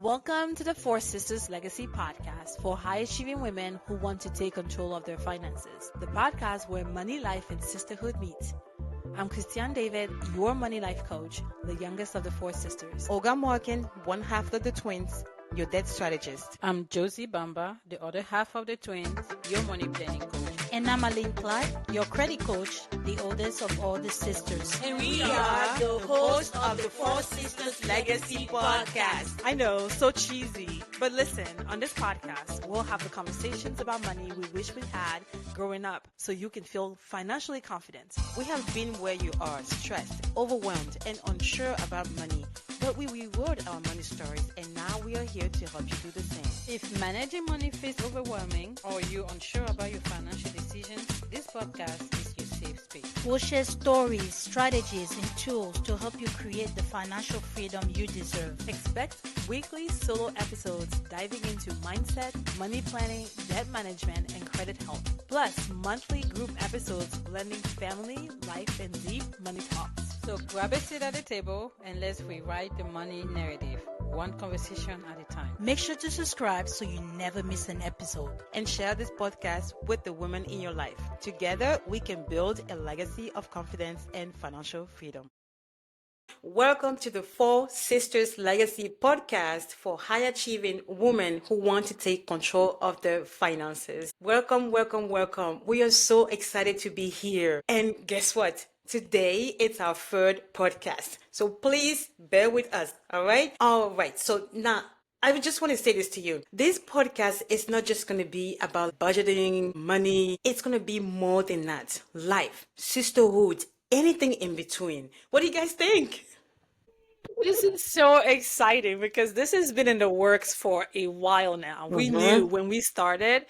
Welcome to the Four Sisters Legacy Podcast for high-achieving women who want to take control of their finances. The podcast where money, life, and sisterhood meet. I'm Christiane David, your money life coach, the youngest of the four sisters. Olga Morgan, one half of the twins, your debt strategist. I'm Josie Bamba, the other half of the twins, your money planning coach. And I'm Aline Clark, your credit coach, the oldest of all the sisters. And we are the hosts of the Four Sisters Legacy Podcast. I know, so cheesy. But listen, on this podcast, we'll have the conversations about money we wish we had growing up so you can feel financially confident. We have been where you are, stressed, overwhelmed, and unsure about money. But we reward our money stories, and now we are here to help you do the same. If managing money feels overwhelming or you're unsure about your financial decisions, this podcast is your safe space. We'll share stories, strategies, and tools to help you create the financial freedom you deserve. Expect weekly solo episodes diving into mindset, money planning, debt management, and credit health. Plus, monthly group episodes blending family, life, and deep money talks. So grab a seat at the table and let's rewrite the money narrative, one conversation at a time. Make sure to subscribe so you never miss an episode. And share this podcast with the women in your life. Together, we can build a legacy of confidence and financial freedom. Welcome to the Four Sisters Legacy Podcast for high-achieving women who want to take control of their finances. Welcome, welcome, welcome. We are so excited to be here. And guess what? Today, it's our third podcast. So please bear with us, all right? All right, so now, I just want to say this to you. This podcast is not just going to be about budgeting, money. It's going to be more than that. Life, sisterhood, anything in between. What do you guys think? This is so exciting because this has been in the works for a while now. We knew when we started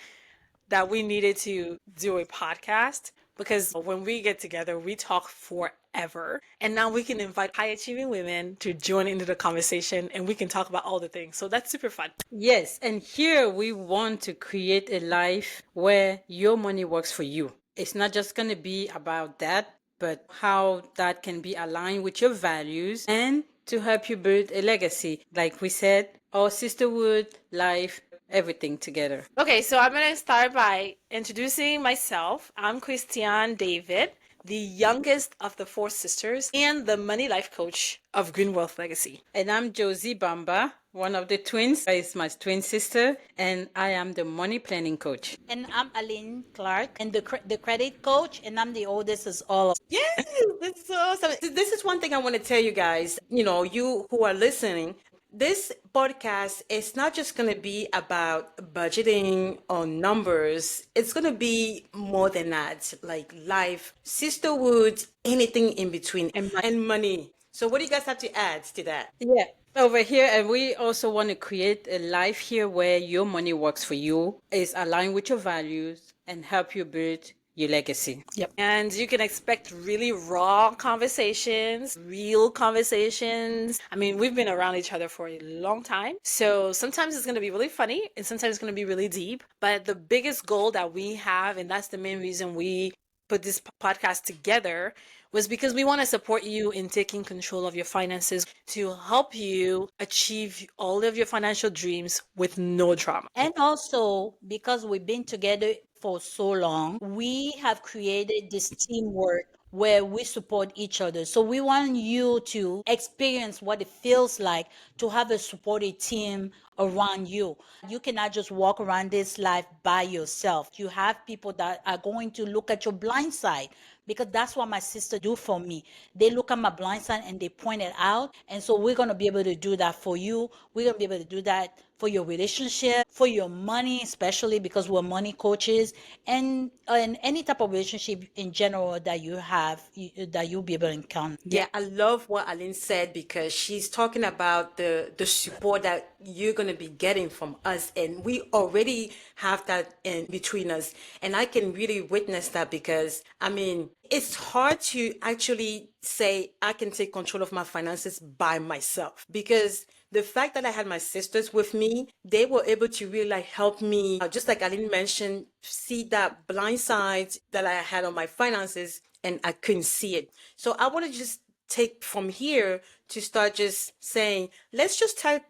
that we needed to do a podcast because when we get together, we talk forever. And now we can invite high-achieving women to join into the conversation and we can talk about all the things. So that's super fun. Yes, and here we want to create a life where your money works for you. It's not just going to be about that, but how that can be aligned with your values and to help you build a legacy. Like we said, our sisterhood, life, everything together. Okay, so I'm going to start by introducing myself. I'm Christiane David, the youngest of the four sisters and the money life coach of Green Wealth Legacy. And I'm Josie Bamba, one of the twins. Is my twin sister, and I am the money planning coach. And I'm Aline Clark, and the credit coach, and I'm the oldest as all of. Yes, this is awesome. This is one thing I want to tell you guys, you who are listening. This podcast is not just going to be about budgeting or numbers. It's going to be more than that, like life, sisterhood, anything in between, and money. So what do you guys have to add to that? Yeah. Over here, and we also want to create a life here where your money works for you, is aligned with your values, and help you build your legacy. Yep. And you can expect really raw conversations, real conversations. I mean, we've been around each other for a long time. So sometimes it's going to be really funny and sometimes it's going to be really deep. But the biggest goal that we have, and that's the main reason we put this podcast together, was because we want to support you in taking control of your finances to help you achieve all of your financial dreams with no drama. And also, because we've been together for so long, we have created this teamwork where we support each other. So we want you to experience what it feels like to have a supported team around you. You cannot just walk around this life by yourself. You have people that are going to look at your blind side, because that's what my sister do for me. They look at my blind side and they point it out. And so we're going to be able to do that for you. We're going to be able to do that for your relationship, for your money, especially because we're money coaches, and any type of relationship in general that you have, that you'll be able to encounter. Yeah, I love what Aline said because she's talking about the support that you're going to be getting from us. And we already have that in between us. And I can really witness that because, I mean, it's hard to actually say I can take control of my finances by myself, because the fact that I had my sisters with me, they were able to really help me, just like Aline mentioned, see that blind side that I had on my finances and I couldn't see it. So I want to just take from here to start just saying, let's just tell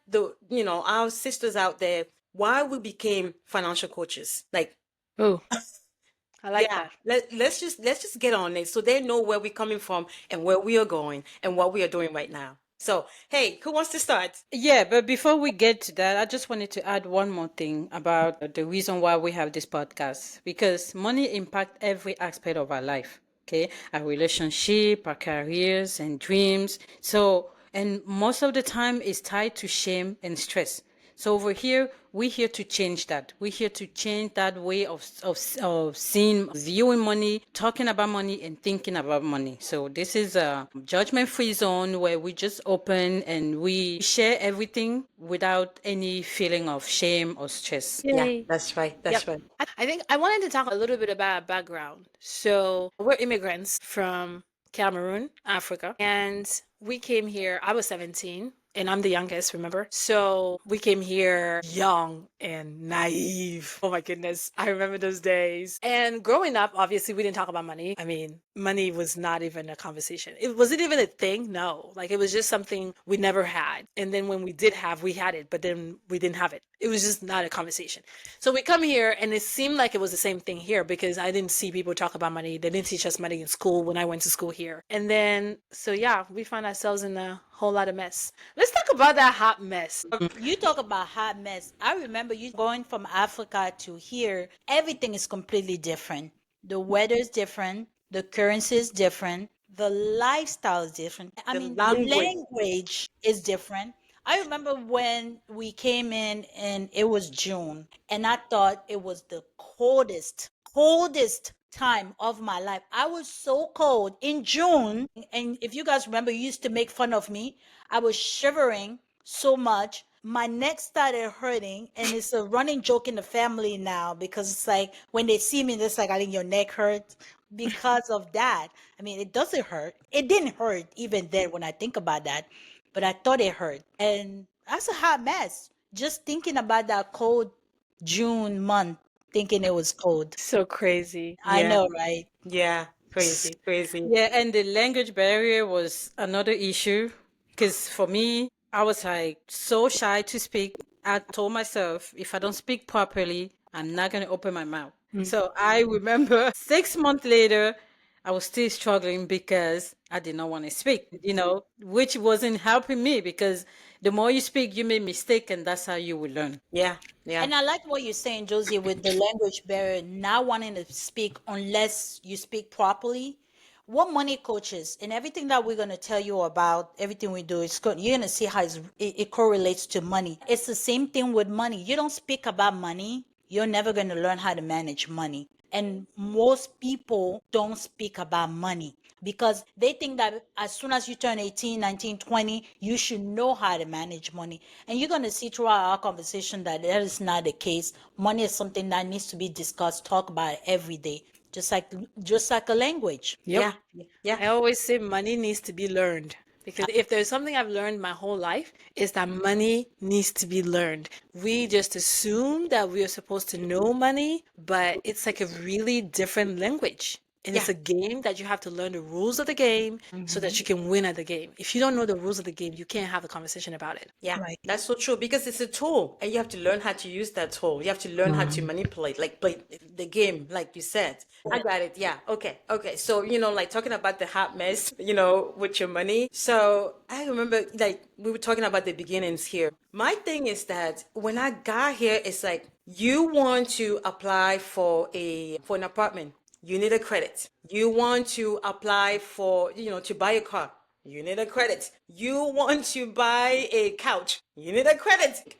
our sisters out there why we became financial coaches. Like, Oh, I like yeah, that. let's just get on it so they know where we're coming from and where we are going and what we are doing right now. So, hey, who wants to start? Yeah, but before we get to that, I just wanted to add one more thing about the reason why we have this podcast. Because money impacts every aspect of our life, okay? Our relationship, our careers, and dreams. So, and most of the time is tied to shame and stress. So over here, we're here to change that. We're here to change that way of seeing, viewing money, talking about money, and thinking about money. So this is a judgment-free zone where we just open and we share everything without any feeling of shame or stress. Yeah, Yay. that's right. Yep. That's right. I think I wanted to talk a little bit about our background. So, we're immigrants from Cameroon, Africa, and we came here. I was 17, and I'm the youngest, remember? So, we came here young and naive. Oh my goodness. I remember those days. And growing up, obviously, we didn't talk about money. I mean, money was not even a conversation. It wasn't even a thing. No, like it was just something we never had. And then when we did have, we had it, but then we didn't have it. It was just not a conversation. So we come here and it seemed like it was the same thing here because I didn't see people talk about money. They didn't teach us money in school when I went to school here. And then, so yeah, we find ourselves in a whole lot of mess. Let's talk about that hot mess. You talk about hot mess. I remember you going from Africa to here. Everything is completely different. The weather is different. The currency is different. The lifestyle is different. I The mean, the language. language is different. I remember when we came in and it was June, and I thought it was the coldest time of my life. I was so cold in June. And if you guys remember, you used to make fun of me. I was shivering so much. My neck started hurting, and it's a running joke in the family now because it's like when they see me, it's like, I think your neck hurts because of that. I mean, it doesn't hurt. It didn't hurt even then when I think about that, but I thought it hurt. And that's a hot mess. Just thinking about that cold June month, thinking it was cold. So crazy. I Yeah. know, right? Yeah. Crazy. Crazy. Yeah, and the language barrier was another issue because for me, I was like so shy to speak. I told myself if I don't speak properly, I'm not going to open my mouth. So I remember 6 months later, I was still struggling because I did not want to speak, which wasn't helping me because the more you speak, you make mistake and that's how you will learn. Yeah. Yeah. And I like what you're saying, Josie, with the language barrier, not wanting to speak unless you speak properly. What money coaches and everything that we're going to tell you about, everything we do, you're going to see how it correlates to money. It's the same thing with money. You don't speak about money, you're never going to learn how to manage money. And most people don't speak about money because they think that as soon as you turn 18, 19, 20, you should know how to manage money. And you're going to see throughout our conversation that is not the case. Money is something that needs to be discussed, talk about every day, just like a language. Yeah. Yep. Yeah. I always say money needs to be learned. Because if there's something I've learned my whole life, is that money needs to be learned. We just assume that we are supposed to know money, but it's like a really different language. And it's Yeah. a game that you have to learn the rules of the game so that you can win at the game. If you don't know the rules of the game, you can't have a conversation about it. Yeah, Right. that's so true because it's a tool and you have to learn how to use that tool. You have to learn how to manipulate, like play the game, like you said. I got it. Yeah. Okay. Okay. So, like talking about the hot mess, with your money. So I remember like we were talking about the beginnings here. My thing is that when I got here, it's like you want to apply for an apartment. You need a credit. You want to apply for, to buy a car. You need a credit. You want to buy a couch. You need a credit.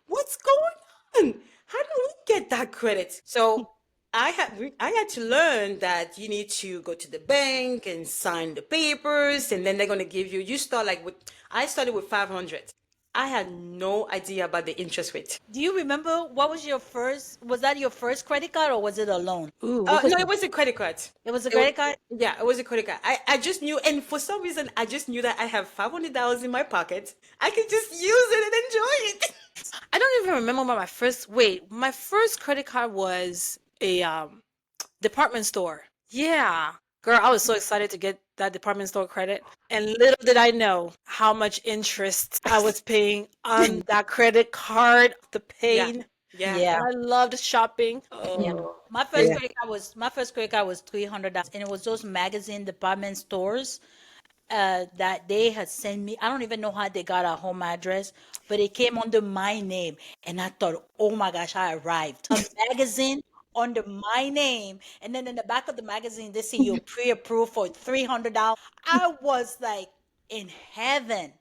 What's going on? How do we get that credit? So I had to learn that you need to go to the bank and sign the papers, and then they're gonna give you. You start like with. I started with 500. I had no idea about the interest rate. Do you remember what was was that your first credit card or was it a loan? Ooh, what was No, it was a credit card. It was a It was, credit card? yeah, it was a credit card. I just knew, and for some reason, I just knew that I have $500 in my pocket. I could just use it and enjoy it. I don't even remember what my first credit card was a department store. Yeah. Girl, I was so excited to get that department store credit. And little did I know how much interest I was paying on that credit card, the Yeah. pain. Yeah. Yeah. I loved shopping. Yeah. Oh, Yeah. My first credit card was $300, and it was those magazine department stores that they had sent me. I don't even know how they got our home address, but it came under my name, and I thought, oh my gosh, I arrived. A magazine under my name, and then in the back of the magazine, they say you're pre-approved for $300. I was like in heaven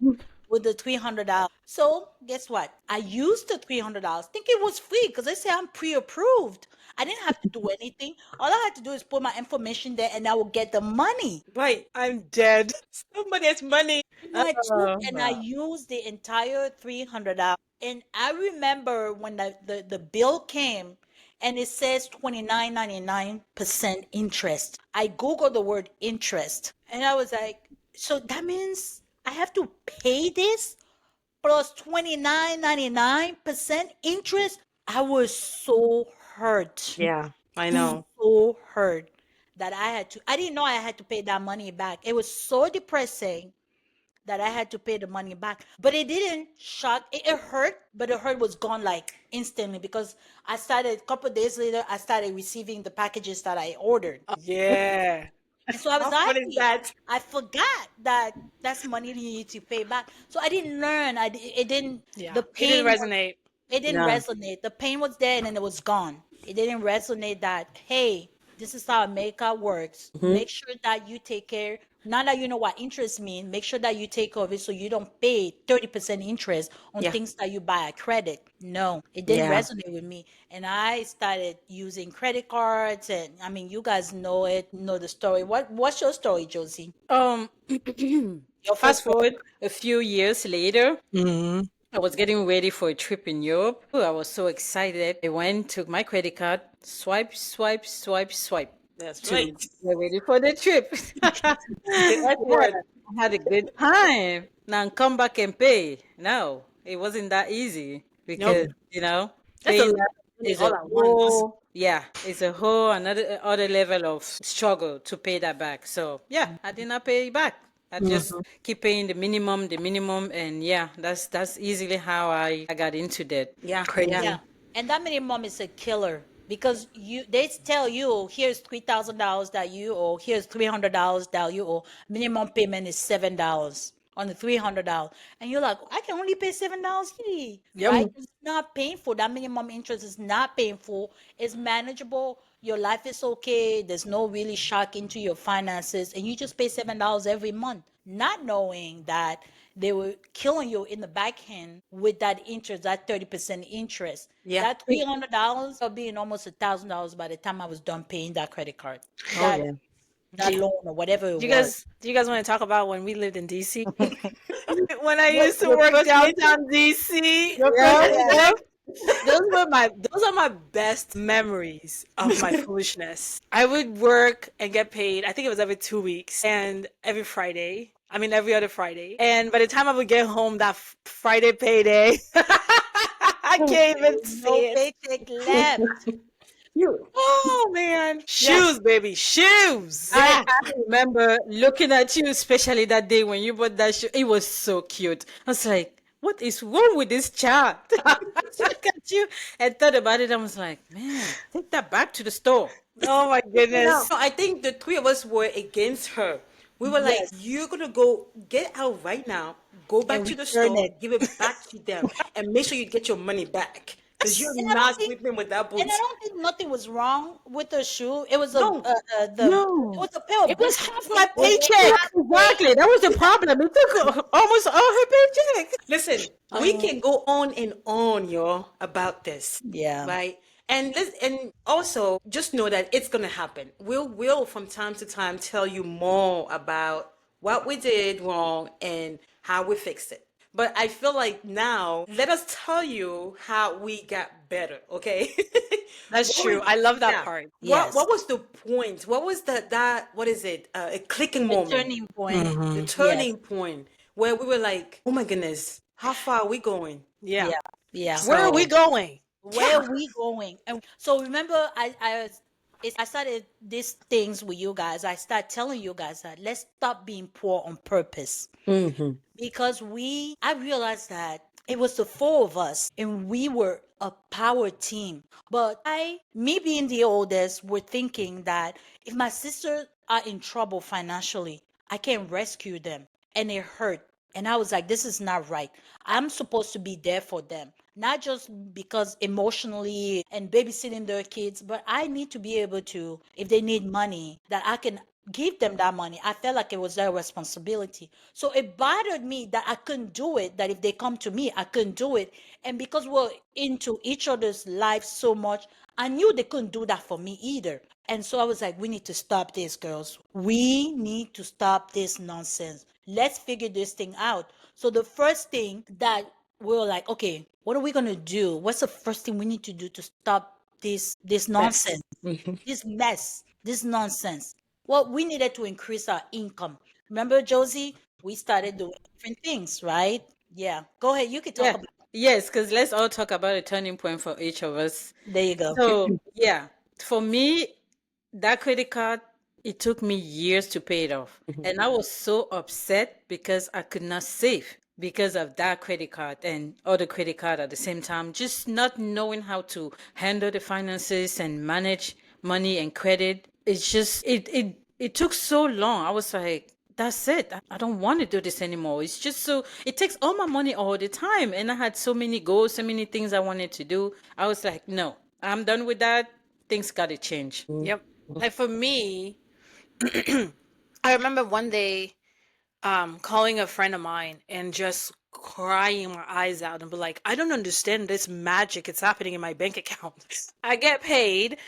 with the $300. So guess what? I used the $300, think it was free because they say I'm pre-approved. I didn't have to do anything. All I had to do is put my information there, and I will get the money. Right. I'm dead. Somebody has money. And I used the entire $300. And I remember when the bill came and it says 29.99% interest. I Googled the word interest and I was like, so that means I have to pay this plus 29.99% interest? I was so hurt, Yeah, I know. so hurt that I didn't know I had to pay that money back. It was so depressing that I had to pay the money back. But it didn't shock. It hurt, but the hurt was gone like instantly because a couple of days later, I started receiving the packages that I ordered. Yeah. And so I was How fun is happy. that? I forgot that that's money you need to pay back. So I didn't learn. It didn't, Yeah. the It didn't pain was resonate. it didn't No. resonate. The pain was there and then it was gone. It didn't resonate that, hey, this is how America works. Make sure that you take care. Now that you know what interest mean, make sure that you take care of it so you don't pay 30% interest on Yeah. things that you buy at credit. No, it didn't Yeah. resonate with me. And I started using credit cards and I mean you guys know it, know the story. What's your story, Josie? Um, Your fast first credit forward a few years later, Hmm. I was getting ready for a trip in Europe. Oh, I was so excited. I went, took my credit card, swipe, swipe, swipe, swipe That's to right. get ready for the trip. The F Yeah, word. I had a good time. Now come back and pay. No, it wasn't that easy Nope. because, That's a paying lot that of money is all a at once. whole, yeah, it's a whole another other level of struggle to pay that back. So yeah, I did not pay it back. I just keep paying the minimum, and yeah, that's easily how I got into that. Yeah. Yeah. Yeah, Crazy. and that minimum is a killer because they tell you here's $3,000 that you owe, here's $300 that you owe. Minimum payment is $7 on the $300, and you're like, I can only pay $7, Yep. right? It's not painful. That minimum interest is not painful. It's manageable. Your life is okay. There's no really shock into your finances, and you just pay $7 every month, not knowing that they were killing you in the back end with that interest, that 30% interest. Yeah. That $300 will being almost $1,000 by the time I was done paying that credit card, Oh that yeah. that loan or whatever it Do you was. guys do you guys want to talk about when we lived in DC? When I What, used to your work first winter? downtown DC, Your first yeah, winter? yeah. Those are my best memories of my foolishness. I would work and get paid, I think it was every 2 weeks and every Friday. I mean every other Friday. And by the time I would get home that Friday payday, I can't even No see it. paycheck left. You. Oh man. Yes. Shoes, baby. Shoes. Yeah. I remember looking at you, especially that day when you bought that shoe. It was so cute. I was like, what is wrong with this child? I look at you and thought about it. I was like, man, take that back to the store. Oh my No, goodness. I think the three of us were against her. We were like, Yes, you're gonna go get out right now, go back and to the return store, it. give it back to them, and make sure you get your money back. Because you're And I don't not think sleeping without And I boots. don't think nothing was wrong with the shoe. It was No. it No, was a pair of It was boots. half my It was paycheck. exactly. That was the problem. It took almost all her paycheck. Listen, we can go on and on, y'all, about this. Yeah. Right? And also just know that it's gonna happen. We'll from time to time tell you more about what we did wrong and how we fixed it. But I feel like now let us tell you how we got better, okay? That's What true. was- I love that yeah. part. What Yes. was the point? What was that what is it? A clicking A moment, turning point. the Yes. turning point where we were like, oh my goodness, how far are we going? Yeah. Yeah. Yeah. Where are we So going? Where are we going? And so remember, I I started these things with you guys. I started telling you guys that let's stop being poor on purpose. Because I realized that it was the four of us and we were a power team. But me being the oldest, were thinking that if my sisters are in trouble financially, I can rescue them. And it hurt. And I was like, this is not right. I'm supposed to be there for them, not just because emotionally and babysitting their kids, but I need to be able to, if they need money, that I can give them that money. I felt like it was their responsibility. So it bothered me that I couldn't do it, that if they come to me, I couldn't do it. And because we're into each other's lives so much, I knew they couldn't do that for me either. And so I was like, we need to stop this, girls. We need to stop this nonsense. Let's figure this thing out. So the first thing that we were like, okay, what are we gonna do? What's the first thing we need to do to stop this nonsense, this mess, this nonsense? Well, we needed to increase our income. Remember, Josie? We started doing different things, right? Yeah. Go ahead. You can talk Yeah. about. Yes, because let's all talk about a turning point for each of us. There you go. So, yeah, for me, that credit card, it took me years to pay it off. And I was so upset because I could not save because of that credit card and other credit card at the same time, just not knowing how to handle the finances and manage money and credit. It's just it took so long. I was like, that's it. I don't want to do this anymore. It's just so, it takes all my money all the time. And I had so many goals, so many things I wanted to do. I was like, no, I'm done with that. Things got to change. Yep. Like for me, I remember one day calling a friend of mine and just crying my eyes out and be like, I don't understand this magic. It's happening in my bank account. I get paid,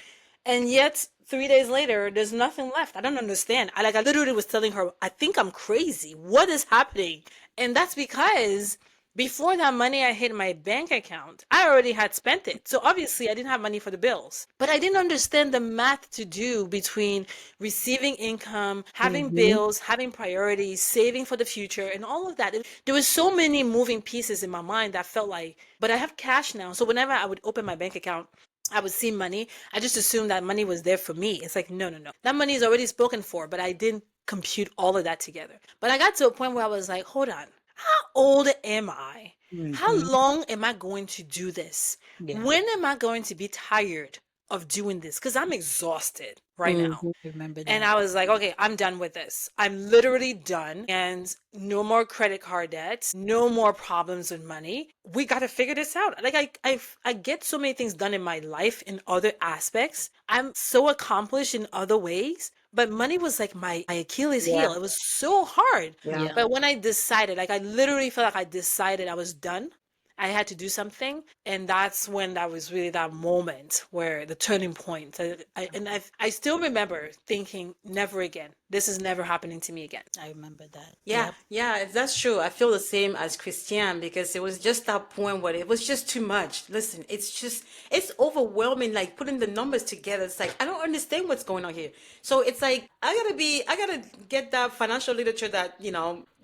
and yet 3 days later, there's nothing left. I don't understand. I literally was telling her, I think I'm crazy. What is happening? And that's because before that money I hit my bank account, I already had spent it. So obviously I didn't have money for the bills. But I didn't understand the math to do between receiving income, having bills, having priorities, saving for the future, and all of that. There was so many moving pieces in my mind that felt like, but I have cash now. So whenever I would open my bank account, I would see money. I just assumed that money was there for me. It's like, no, no, no. That money is already spoken for, but I didn't compute all of that together. But I got to a point where I was like, hold on. How old am I? How long am I going to do this? Yeah. When am I going to be tired of doing this? Because I'm exhausted right now. Remember And that. I was like, okay, I'm done with this. I'm literally done. And no more credit card debts, no more problems with money. We got to figure this out. Like, I get so many things done in my life in other aspects. I'm so accomplished in other ways. But money was like my Achilles heel. It was so hard. Yeah. But when I decided, like, I literally felt like I decided I was done. I had to do something, and that's when that was really that moment where the turning point. I still remember thinking, never again. This is never happening to me again. I remember that. Yeah, Yep. yeah, that's true. I feel the same as Christian because it was just that point where it was just too much. Listen, it's overwhelming, like putting the numbers together. It's like, I don't understand what's going on here. So it's like, I gotta get that financial literature that,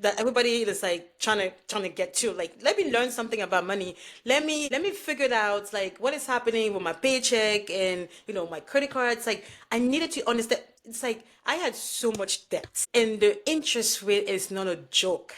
that everybody is like trying to get to. Like, let me learn something about money. Let me figure it out, like what is happening with my paycheck and, my credit cards. Like, I needed to understand. It's like I had so much debt, and the interest rate is not a joke.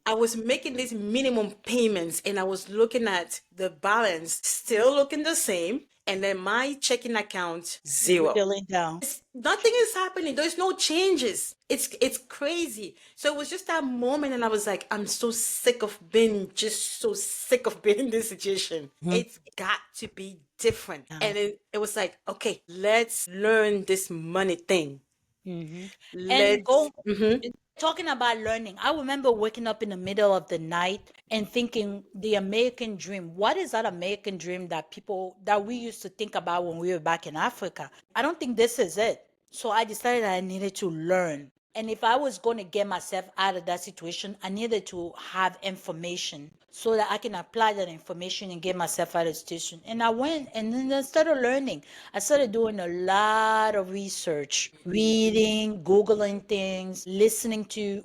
I was making these minimum payments, and I was looking at the balance still looking the same, and then my checking account zero. Feeling down. Nothing is happening. There's no changes. It's crazy. So it was just that moment, and I was like, I'm so sick of being just so sick of being in this situation. It's got to be different. And it was like, okay, let's learn this money thing. And Let's talking about learning, I remember waking up in the middle of the night and thinking the American dream. What is that American dream that we used to think about when we were back in Africa? I don't think this is it. So I decided I needed to learn. And if I was going to get myself out of that situation, I needed to have information so that I can apply that information and get myself out of the situation. And I went and then I started learning. I started doing a lot of research, reading, Googling things,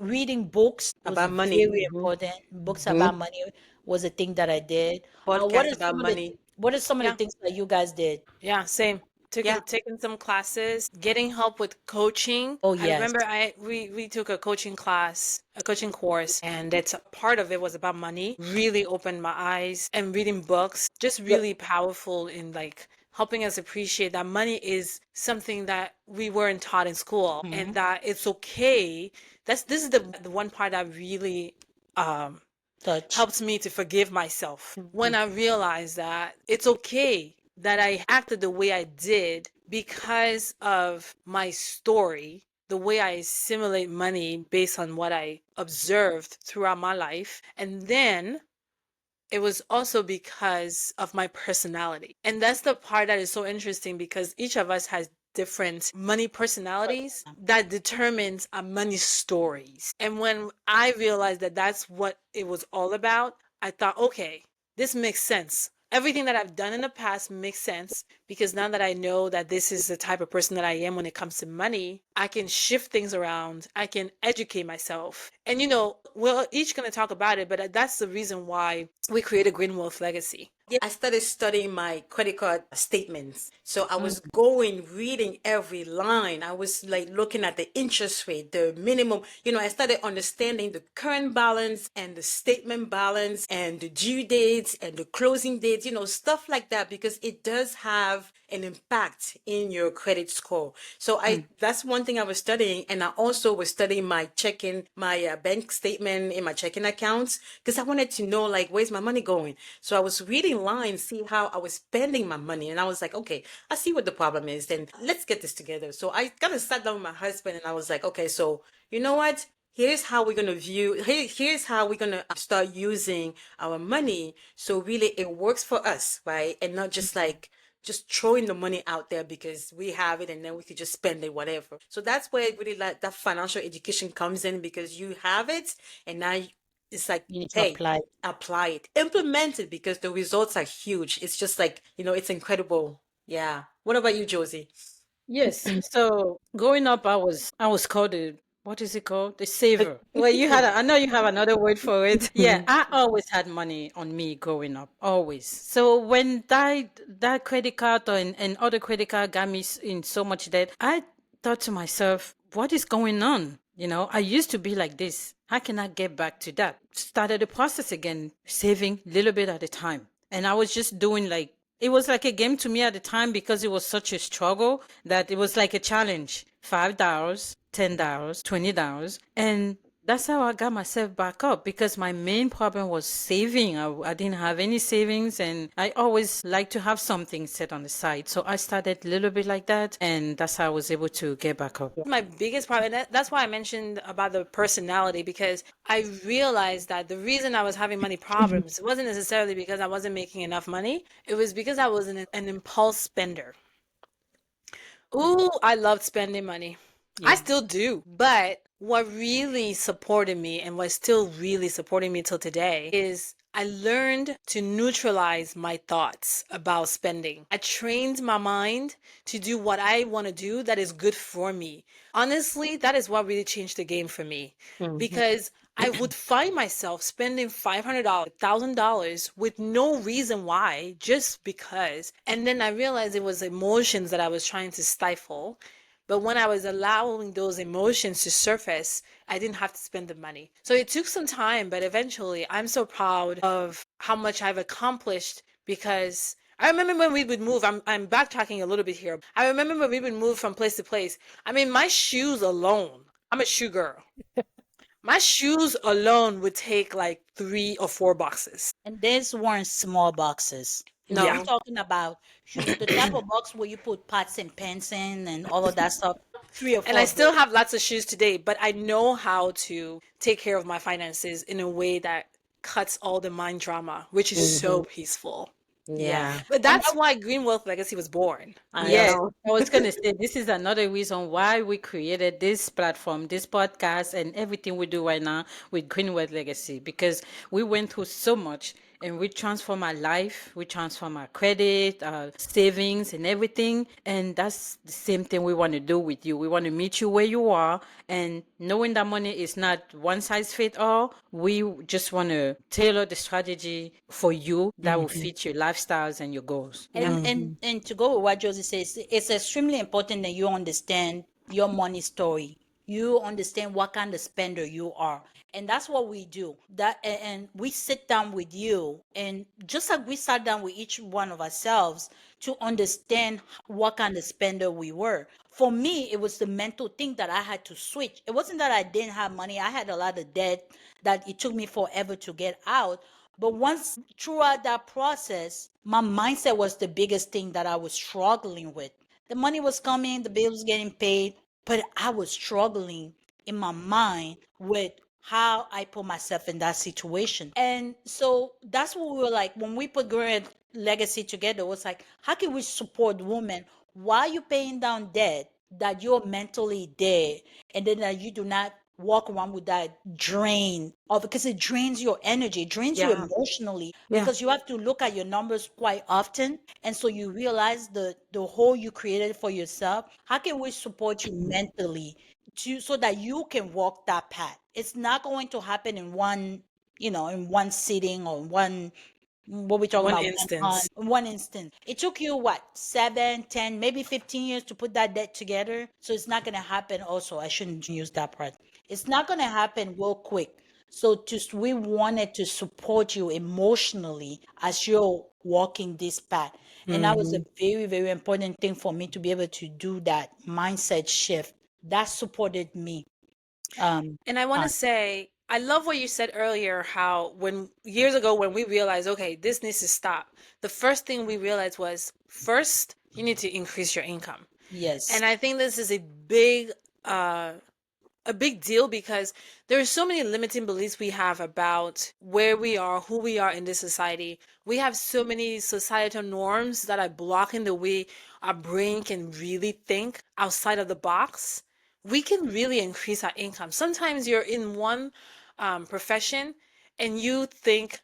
reading books was about money. very important. Books about money was a thing that I did. Podcast about money. What are some of the Yeah. things that you guys did? Yeah, same. Yeah. taking some classes, getting help with coaching. Oh, I yes. remember we took a coaching class, a coaching course, and that's part of it was about money. Really opened my eyes, and reading books, just really powerful in like helping us appreciate that money is something that we weren't taught in school, and that it's okay. This is the one part that really um Touch. helps me to forgive myself when I realize that it's okay that I acted the way I did because of my story, the way I assimilate money based on what I observed throughout my life. And then it was also because of my personality. And that's the part that is so interesting because each of us has different money personalities that determines our money stories. And when I realized that that's what it was all about, I thought, okay, this makes sense. Everything that I've done in the past makes sense because now that I know that this is the type of person that I am when it comes to money, I can shift things around. I can educate myself. And we're each going to talk about it, but that's the reason why we created Green Wealth Legacy. Yeah, I started studying my credit card statements. So I was going, reading every line. I was like looking at the interest rate, the minimum. I started understanding the current balance and the statement balance and the due dates and the closing dates, stuff like that, because it does have an impact in your credit score. So that's one thing I was studying. And I also was studying my bank statement in my checking accounts because I wanted to know, like, where's my money going? So I was reading lines, see how I was spending my money. And I was like, okay, I see what the problem is. Then let's get this together. So I kind of sat down with my husband and I was like, okay, so you know what? Here's how we're going to here's how we're going to start using our money. So really it works for us, right? And not just like, just throwing the money out there because we have it and then we could just spend it, whatever. So that's where it really like that financial education comes in because you have it and now it's like, You need to hey, apply. apply it, implement it because the results are huge. It's just like, it's incredible. Yeah. What about you, Josie? Yes. So growing up, I was called a, what is it called? The saver. Well, I know you have another word for it. Yeah, I always had money on me growing up, always. So when that credit card and other credit card got me in so much debt, I thought to myself, what is going on? I used to be like this. How can I get back to that? Started the process again, saving little bit at a time. And I was just doing like, it was like a game to me at the time because it was such a struggle that it was like a challenge. $5, $10, $20. And that's how I got myself back up because my main problem was saving. I didn't have any savings and I always like to have something set on the side. So I started a little bit like that and that's how I was able to get back up. My biggest problem, and that's why I mentioned about the personality, because I realized that the reason I was having money problems wasn't necessarily because I wasn't making enough money. It was because I was an impulse spender. Ooh, I loved spending money. I still do. But what really supported me and what's still really supporting me till today is I learned to neutralize my thoughts about spending. I trained my mind to do what I want to do that is good for me. Honestly, that is what really changed the game for me because I would find myself spending $500, $1,000 with no reason why, just because. And then I realized it was emotions that I was trying to stifle. But when I was allowing those emotions to surface, I didn't have to spend the money. So it took some time, but eventually I'm so proud of how much I've accomplished because I remember when we would move, I'm backtracking a little bit here. I remember when we would move from place to place. I mean, my shoes alone, I'm a shoe girl. My shoes alone would take like 3 or 4 boxes. And these weren't small boxes. Yeah. We're No. talking about shoes, the type of box where you put pots and pans in and all of that stuff. Three or And I four still big. have lots of shoes today, but I know how to take care of my finances in a way that cuts all the mind drama, which is so peaceful. Yeah. Yeah. But And that's why Green Wealth Legacy was born. I Yes, know. I was going to say this is another reason why we created this platform, this podcast, and everything we do right now with Greenwood Legacy because we went through so much and we transform our life, we transform our credit, our savings, and everything. And that's the same thing we want to do with you. We want to meet you where you are, and knowing that money is not one size fit all, we just want to tailor the strategy for you that will Mhm. fit your lifestyles and your goals. Yeah. And to go with what Josie says, it's extremely important that you understand your money story. You understand what kind of spender you are. And that's what we do. And we sit down with you, and just like we sat down with each one of ourselves to understand what kind of spender we were. For me, it was the mental thing that I had to switch. It wasn't that I didn't have money. I had a lot of debt that it took me forever to get out. But once throughout that process, my mindset was the biggest thing that I was struggling with. The money was coming, the bills getting paid, but I was struggling in my mind with how I put myself in that situation. And so that's what we were like when we put Grand Legacy together. It was like, how can we support women while you're paying down debt, that you're mentally there, and then that you do not walk around with that drain of, because it drains your energy, it drains you Yeah. emotionally, Yeah. because you have to look at your numbers quite often, and so you realize the hole you created for yourself. How can we support you mentally to, so that you can walk that path? It's not going to happen in one, in one sitting, or one, what we talking One about, instance. one instance. It took you what, 7, 10, maybe 15 years to put that debt together. So it's not going to happen. Also, I shouldn't use that part. It's not going to happen real quick. So just, we wanted to support you emotionally as you're walking this path. And that was a very, very important thing for me to be able to do that mindset shift. That supported me. And I want to uh, say, I love what you said earlier, how when years ago, when we realized, okay, this needs to stop, the first thing we realized was first, you need to increase your income. yes. And I think this is uh, a big deal because there are so many limiting beliefs we have about where we are, who we are in this society. We have so many societal norms that are blocking the way our brain can really think outside of the box. We can really increase our income. Sometimes you're in one profession and you think,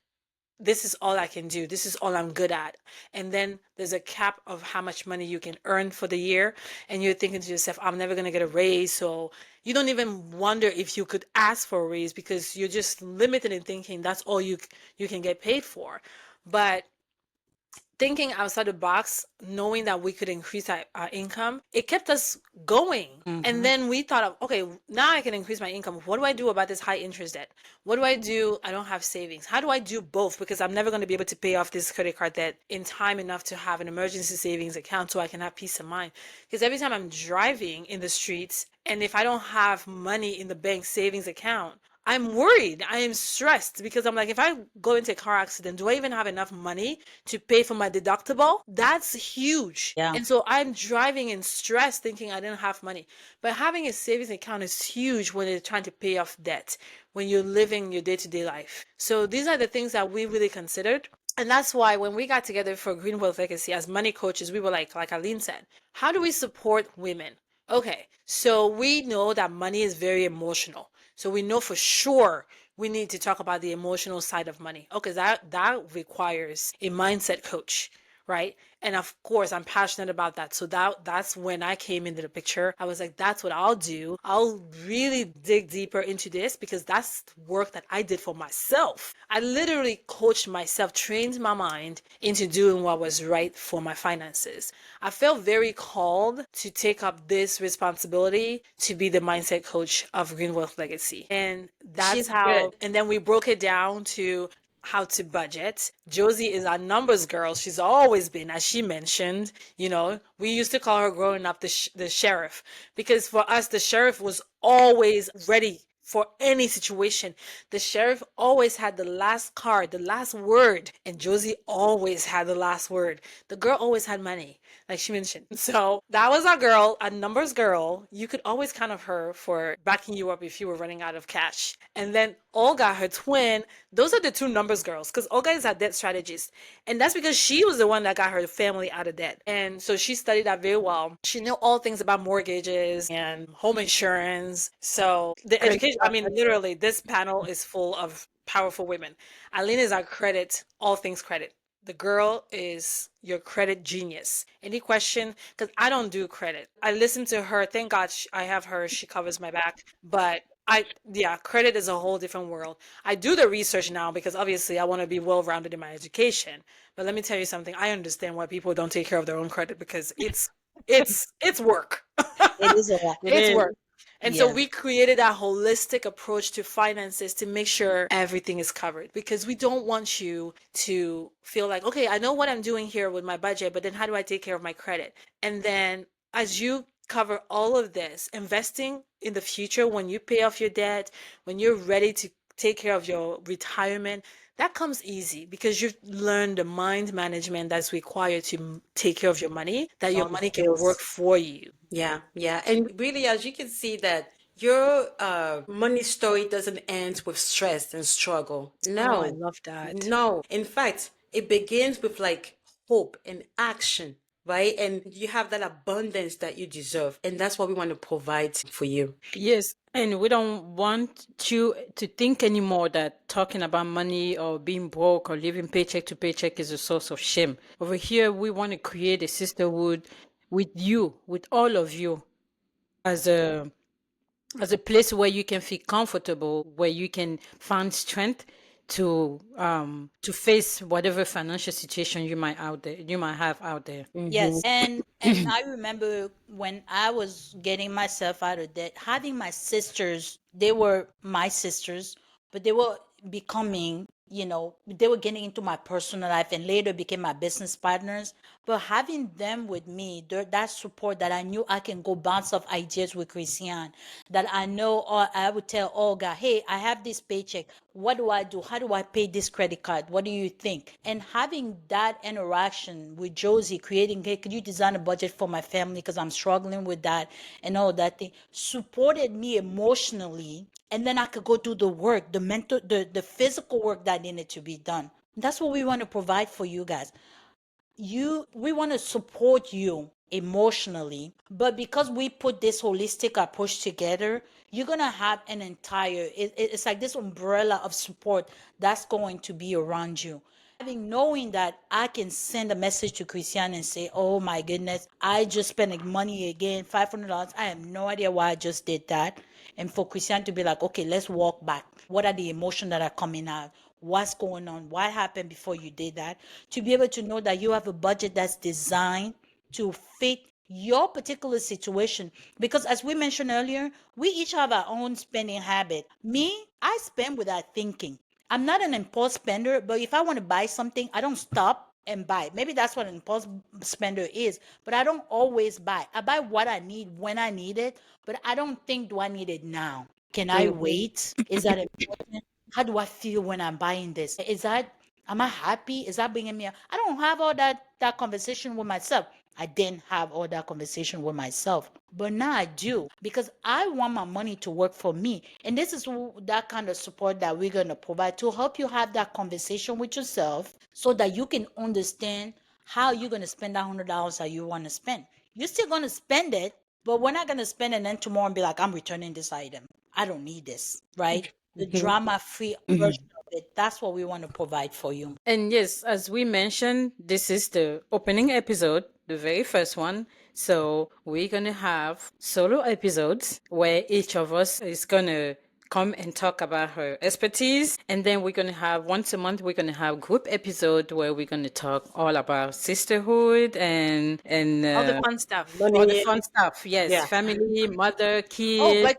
this is all I can do. This is all I'm good at. And then there's a cap of how much money you can earn for the year. And you're thinking to yourself, I'm never going to get a raise. So you don't even wonder if you could ask for a raise because you're just limited in thinking that's all you can get paid for. But thinking outside the box, knowing that we could increase our income, it kept us going. And then we thought of, okay, now I can increase my income. What do I do about this high interest debt? What do I do? I don't have savings. How do I do both? Because I'm never going to be able to pay off this credit card debt in time enough to have an emergency savings account so I can have peace of mind. Because every time I'm driving in the streets, and if I don't have money in the bank savings account, I'm worried. I am stressed because I'm like, if I go into a car accident, do I even have enough money to pay for my deductible? That's huge. Yeah. And so I'm driving in stress thinking I didn't have money. But having a savings account is huge when you're trying to pay off debt, when you're living your day to day life. So these are the things that we really considered. And that's why when we got together for Green Wealth Legacy as money coaches, we were like Aline said, how do we support women? Okay, so we know that money is very emotional. So we know for sure we need to talk about the emotional side of money. Okay, that requires a mindset coach, right? And of course, I'm passionate about that. So that's when I came into the picture. I was like, that's what I'll do. I'll really dig deeper into this because that's work that I did for myself. I literally coached myself, trained my mind into doing what was right for my finances. I felt very called to take up this responsibility to be the mindset coach of Green Wealth Legacy. And that's She's good. how, and then we broke it down to how to budget. Josie is our numbers girl. She's always been, as she mentioned. We used to call her growing up the sheriff because for us, the sheriff was always ready for any situation. The sheriff always had the last card, the last word, and Josie always had the last word. The girl always had money, like she mentioned. So that was our girl, a numbers girl. You could always count on her for backing you up if you were running out of cash. And then Olga, her twin, those are the two numbers girls because Olga is our debt strategist. And that's because she was the one that got her family out of debt. And so she studied that very well. She knew all things about mortgages and home insurance. So the Credit education, I card. mean, literally, this panel is full of powerful women. Aline is our credit, all things credit. The girl is your credit genius. Any question? Because I don't do credit. I listen to her. Thank God I have her. She covers my back. But yeah, credit is a whole different world. I do the research now because obviously I want to be well rounded in my education. But let me tell you something. I understand why people don't take care of their own credit because it's work. It is a lot. It It's is. work. And so Yes. we created a holistic approach to finances to make sure everything is covered because we don't want you to feel like, okay, I know what I'm doing here with my budget, but then how do I take care of my credit? And then as you cover all of this, investing in the future when you pay off your debt, when you're ready to take care of your retirement, that comes easy because you've learned the mind management that's required to take care of your money, that your All the money can work skills. for you. Yeah, yeah. And really, as you can see that your money story doesn't end with stress and struggle. Oh, I No, love that. no. In fact, it begins with like hope and action, right? And you have that abundance that you deserve. And that's what we want to provide for you. Yes, and we don't want you to think anymore that talking about money or being broke or living paycheck to paycheck is a source of shame. Over here, we want to create a sisterhood with you, with all of you, as a place where you can feel comfortable, where you can find strength to face whatever financial situation you might have out there. Yes, and I remember when I was getting myself out of debt, having my sisters, they were my sisters, but they were becoming, they were getting into my personal life and later became my business partners. But having them with me, that support that I knew I can go bounce off ideas with Christian, that I know, or I would tell Olga, hey, I have this paycheck. What do I do? How do I pay this credit card? What do you think? And having that interaction with Josie, creating, hey, could you design a budget for my family because I'm struggling with that and all that thing, supported me emotionally. And then I could go do the work, the mental, the physical work that needed to be done. That's what we want to provide for you guys. We want to support you emotionally, but because we put this holistic approach together, you're gonna have an entire it's like this umbrella of support that's going to be around you. Having knowing that I can send a message to Christian and say, oh my goodness, I just spent money again, $500. I have no idea why I just did that. And for Christian to be like, okay, let's walk back. What are the emotions that are coming out? What's going on? What happened before you did that? To be able to know that you have a budget that's designed to fit your particular situation. Because as we mentioned earlier, we each have our own spending habit. Me, I spend without thinking. I'm not an impulse spender, but if I want to buy something, I don't stop and buy. Maybe that's what an impulse spender is, but I don't always buy. I buy what I need when I need it, but I don't think, do I need it now? Can I wait? Is that important? How do I feel when I'm buying this? Am I happy? Is that bringing me I don't have all that conversation with myself. I didn't have all that conversation with myself, but now I do because I want my money to work for me. And this is that kind of support that we're going to provide to help you have that conversation with yourself so that you can understand how you're going to spend that $100 that you want to spend. You're still going to spend it, but we're not going to spend it and then tomorrow and be like, I'm returning this item. I don't need this, right? The drama free version of it. That's what we want to provide for you. And yes, as we mentioned, this is the opening episode, the very first one. So we're going to have solo episodes where each of us is going to come and talk about her expertise. And then we're going to have once a month, we're going to have group episode where we're going to talk all about sisterhood and All the fun stuff. all the Money. fun stuff. Yes, Yeah. family, mother, Oh, kid.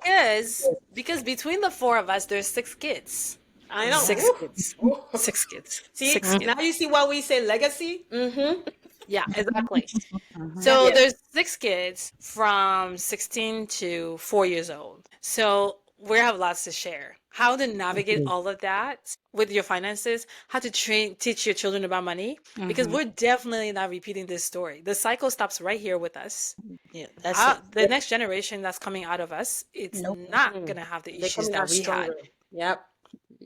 because between the four of us, there's six kids. I know. Six Woo. kids. Woo. Six kids. See, Six kids. now you see why we say legacy? Mm-hmm. Yeah, exactly. So Yeah. there's six kids from 16 to 4 years old. So we have lots to share. How to navigate all of that with your finances, how to teach your children about money, because we're definitely not repeating this story. The cycle stops right here with us. Yeah, that's it. The next generation that's coming out of us, it's Nope. not gonna have the They're issues coming that out we had. stronger. Yep.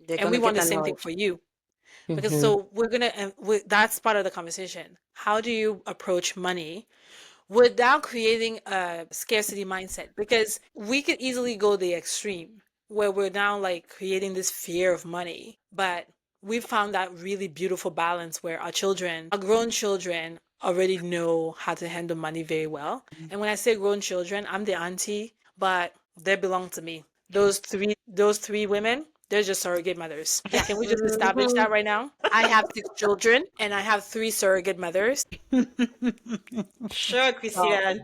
They're And we gonna get want the that same thing knowledge. for you. Because so we're gonna, and that's part of the conversation. How do you approach money without creating a scarcity mindset? Because we could easily go the extreme. where we're now like creating this fear of money. But we found that really beautiful balance where our children, our grown children, already know how to handle money very well. And when I say grown children, I'm the auntie, but they belong to me. Those three women, they're just surrogate mothers. Can we just establish that right now? I have 6 children and I have 3 surrogate mothers. Sure, Christina.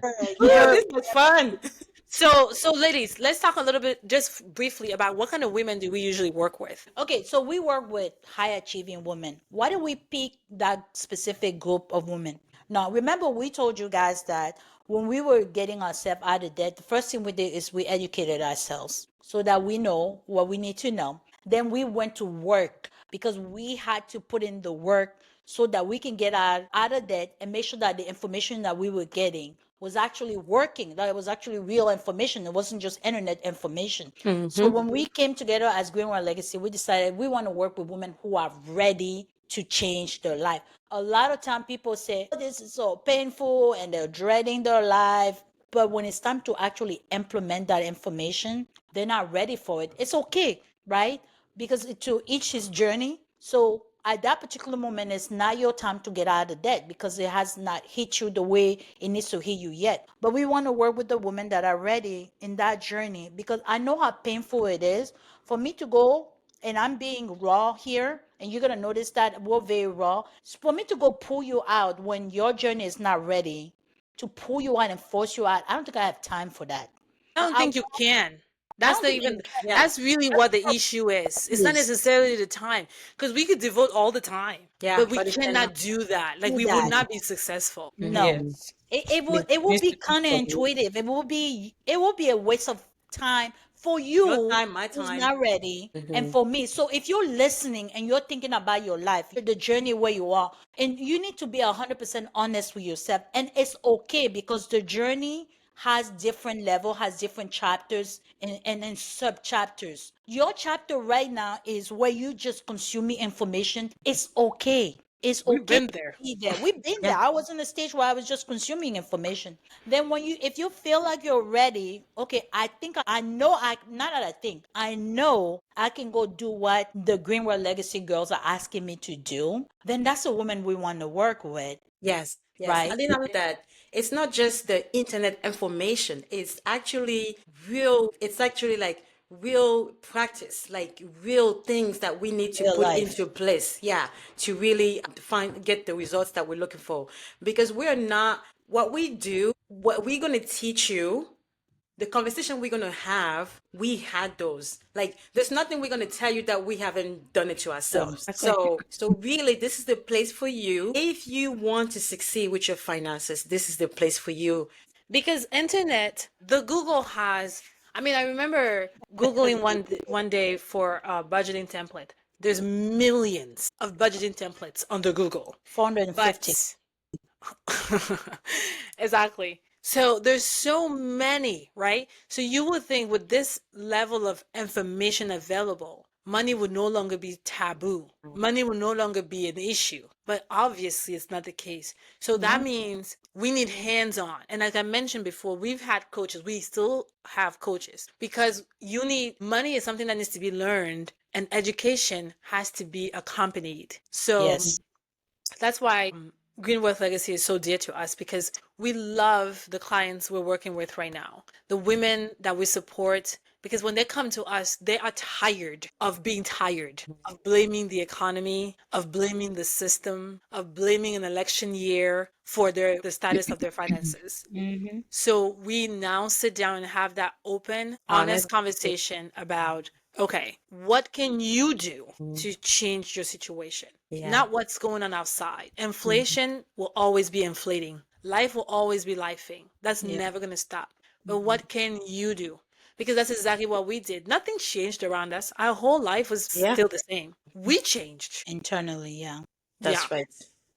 Ooh, Yeah. this was fun. So ladies, let's talk a little bit just briefly about what kind of women do we usually work with. Okay, so we work with high achieving women. Why do we pick that specific group of women? Now, remember, we told you guys that when we were getting ourselves out of debt, the first thing we did is we educated ourselves so that we know what we need to know. Then we went to work because we had to put in the work so that we can get out of debt and make sure that the information that we were getting was actually working, that it was actually real information. It wasn't just internet information. So when we came together as Greenwell Legacy, we decided we want to work with women who are ready to change their life. A lot of time people say, oh, this is so painful and they're dreading their life. But when it's time to actually implement that information, they're not ready for it. It's okay, right? Because to each his journey. So at that particular moment, it's not your time to get out of debt because it has not hit you the way it needs to hit you yet. But we want to work with the women that are ready in that journey because I know how painful it is for me to go, and I'm being raw here, and you're gonna notice that we're very raw. For me to go pull you out when your journey is not ready, to pull you out and force you out, I don't think I have time for that. I don't I, think you can. I That's don't not think even, Yeah. that's really what the issue is. It's not it's necessarily the time because we could devote all the time, Yeah, but we but it cannot. cannot do that. Like do we would that. not be successful. No, Yes. it will Needs be to be for you. counterintuitive. It will be a waste of time for Your you time, my who's time. not ready, and for me. So if you're listening and you're thinking about your life, the journey where you are, and you need to be 100% honest with yourself, and it's okay because the journey has different level, has different chapters and sub chapters. Your chapter right now is where you just consuming information. It's okay. It's We've okay been there. be there. We've been Yeah. there. I was in a stage where I was just consuming information. Then if you feel like you're ready, okay, I think I know not that I think, I know I can go do what the Greenwell Legacy girls are asking me to do. Then that's a woman we want to work with, Yes, yes. right? And then after that, it's not just the internet information. It's actually real. It's actually like real practice, like real things that we need to Real put life. into place. Yeah, to really get the results that we're looking for. Because we're not, what we do, what we're going to teach you, the conversation we're going to have, we had those. Like, there's nothing we're going to tell you that we haven't done it to Done. ourselves. So really, this is the place for you. If you want to succeed with your finances, this is the place for you. Because internet, the Google has, I mean, I remember Googling one day for a budgeting template. There's millions of budgeting templates under Google. 450. But exactly. So there's so many, right? So you would think with this level of information available, money would no longer be taboo. Money will no longer be an issue. But obviously it's not the case. So that means we need hands-on. And like I mentioned before, we've had coaches. We still have coaches because you need money is something that needs to be learned and education has to be accompanied. So Yes. that's why Greenworth Legacy is so dear to us because we love the clients we're working with right now, the women that we support. Because when they come to us, they are tired of being tired, of blaming the economy, of blaming the system, of blaming an election year for the status of their finances. So we now sit down and have that open, honest Honest. conversation about, okay, what can you do to change your situation? Yeah. Not what's going on outside. Inflation will always be inflating. Life will always be lifing. That's never going to stop. But what can you do? Because that's exactly what we did. Nothing changed around us. Our whole life was Yeah. still the same. We changed. Internally, yeah. Yeah, That's right.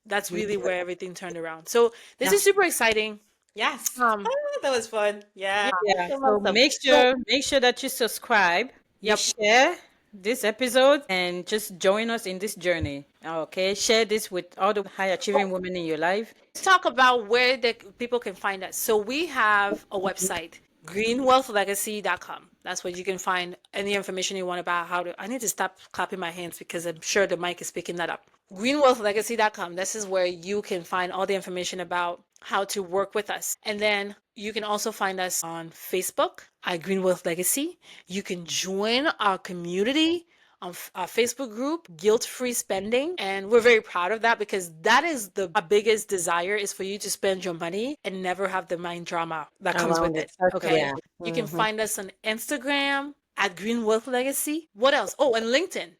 that's really where everything turned around. So this is super exciting. Yes. Um, That was fun. Yeah. Yeah. So So awesome. make sure that you subscribe, you Yep. share this episode, and just join us in this journey. Okay. Share this with all the high achieving women in your life. Let's talk about where the people can find us. So we have a website, greenwealthlegacy.com. That's where you can find any information you want about how to. I need to stop clapping my hands because I'm sure the mic is picking that up. greenwealthlegacy.com. This is where you can find all the information about how to work with us. And then you can also find us on Facebook at Green Wealth Legacy. You can join our community on our Facebook group, Guilt-Free Spending. And we're very proud of that because that is our biggest desire, is for you to spend your money and never have the mind drama that comes with it. Okay. Yeah. You can find us on Instagram at Green Wealth Legacy. What else? Oh, and LinkedIn,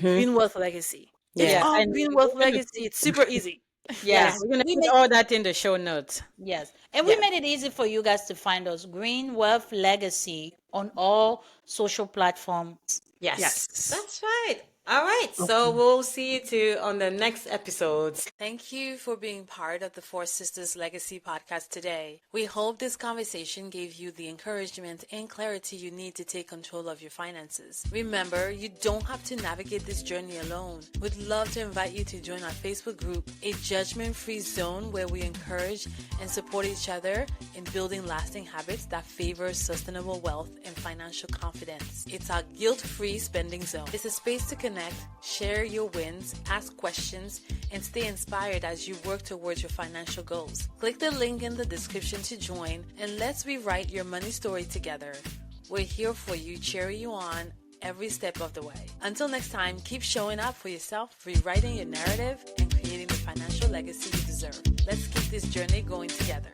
Green Wealth Legacy. It's Yeah. all And Green Wealth Legacy. It's super easy. yeah, Yes. we're gonna We put make all that in the show notes. Yes. And we made it easy for you guys to find us. Green Wealth Legacy on all social platforms. Yes. Yes. That's right. All right. So we'll see you two on the next episodes. Thank you for being part of the Four Sisters Legacy podcast today. We hope this conversation gave you the encouragement and clarity you need to take control of your finances. Remember, you don't have to navigate this journey alone. We'd love to invite you to join our Facebook group, a judgment-free zone where we encourage and support each other in building lasting habits that favor sustainable wealth and financial confidence. It's our guilt-free spending zone. It's a space to connect, share your wins, ask questions, and stay inspired as you work towards your financial goals. Click the link in the description to join, and let's rewrite your money story together. We're here for you, cheering you on every step of the way. Until next time, keep showing up for yourself, rewriting your narrative, and creating the financial legacy you deserve. Let's keep this journey going together.